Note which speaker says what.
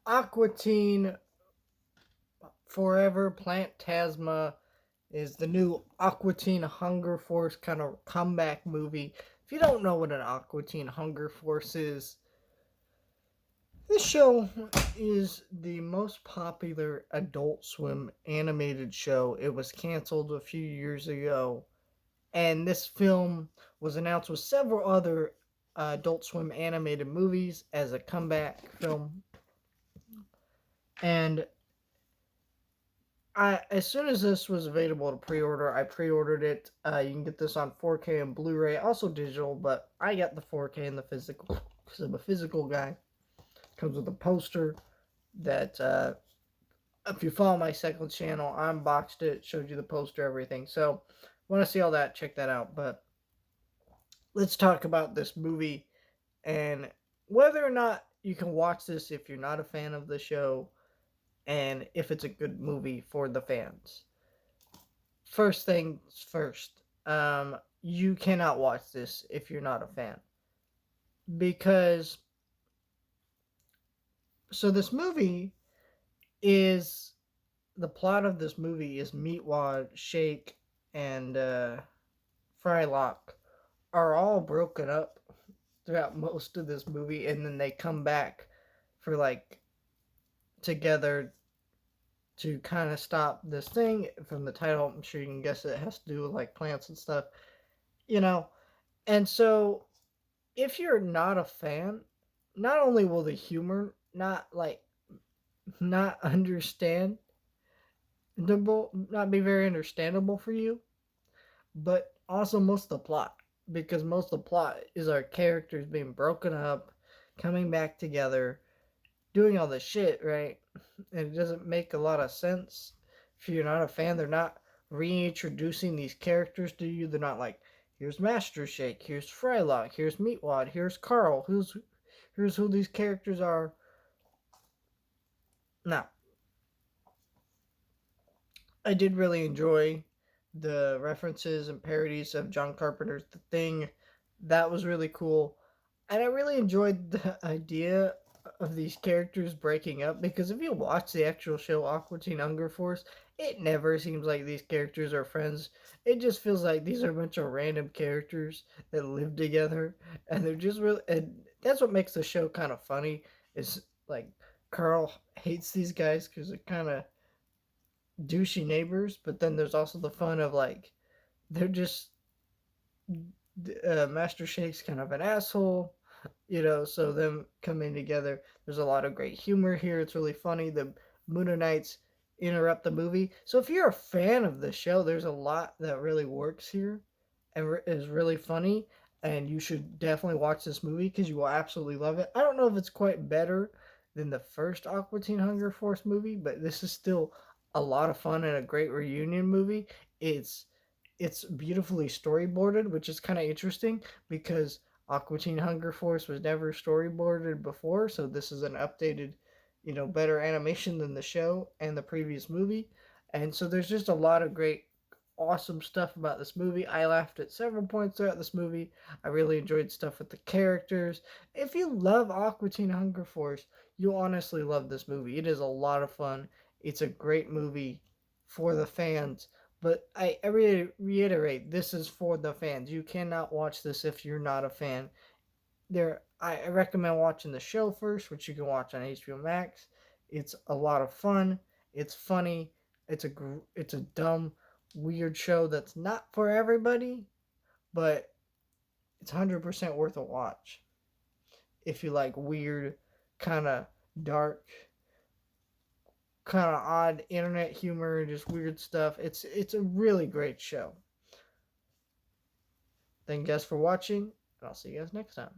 Speaker 1: Aqua Teen Forever Plantasma is the new Aqua Teen Hunger Force kind of comeback movie. If you don't know what an Aqua Teen Hunger Force is, this show is the most popular Adult Swim animated show. It was canceled a few years ago, and this film was announced with several other Adult Swim animated movies as a comeback film. And as soon as this was available to pre-order, I pre-ordered it. You can get this on 4K and Blu-ray, also digital, but I got the 4K and the physical because I'm a physical guy. Comes with a poster that, if you follow my second channel, I unboxed it, showed you the poster, everything. So, want to see all that? Check that out. But let's talk about this movie and whether or not you can watch this if you're not a fan of the show, and if it's a good movie for the fans. First things first, you cannot watch this if you're not a fan. Because, so this movie is, the plot of this movie is Meatwad, Shake, and Frylock are all broken up throughout most of this movie, and then they come back for like together to kind of stop this thing. From the title, I'm sure you can guess it has to do with like plants and stuff, you know. And so, if you're not a fan, not only will the humor not not be very understandable for you, but also most of the plot, because most of the plot is our characters being broken up, coming back together, doing all this shit, right? And it doesn't make a lot of sense. If you're not a fan, they're not reintroducing these characters to you. They're not like, here's Master Shake, here's Frylock, here's Meatwad, here's Carl, here's who these characters are. Now, I did really enjoy the references and parodies of John Carpenter's The Thing. That was really cool. And I really enjoyed the idea of these characters breaking up, because if you watch the actual show Aqua Teen Hunger Force, it never seems like these characters are friends. It just feels like these are a bunch of random characters that live together, and they're just really, and that's what makes the show kind of funny. Is like Carl hates these guys because they're kind of douchey neighbors, but then there's also the fun of like they're just, Master Shake's kind of an asshole, so them coming together, there's a lot of great humor here. It's really funny. The Moonanites interrupt the movie. So if you're a fan of the show, there's a lot that really works here and is really funny, and you should definitely watch this movie because you will absolutely love it. I don't know if it's quite better than the first Aqua Teen Hunger Force movie, but this is still a lot of fun and a great reunion movie. It's it's beautifully storyboarded, which is kind of interesting because Aqua Teen Hunger Force was never storyboarded before, so this is an updated, better animation than the show and the previous movie. And so there's just a lot of great, awesome stuff about this movie. I laughed at several points throughout this movie. I really enjoyed stuff with the characters. If you love Aqua Teen Hunger Force, you'll honestly love this movie. It is a lot of fun. It's a great movie for the fans. But I reiterate, this is for the fans. You cannot watch this if you're not a fan. I recommend watching the show first, which you can watch on HBO Max. It's a lot of fun. It's funny. It's a dumb, weird show that's not for everybody, but it's 100% worth a watch if you like weird, kind of dark, kind of odd internet humor and just weird stuff. It's a really great show. Thank you guys for watching, and I'll see you guys next time.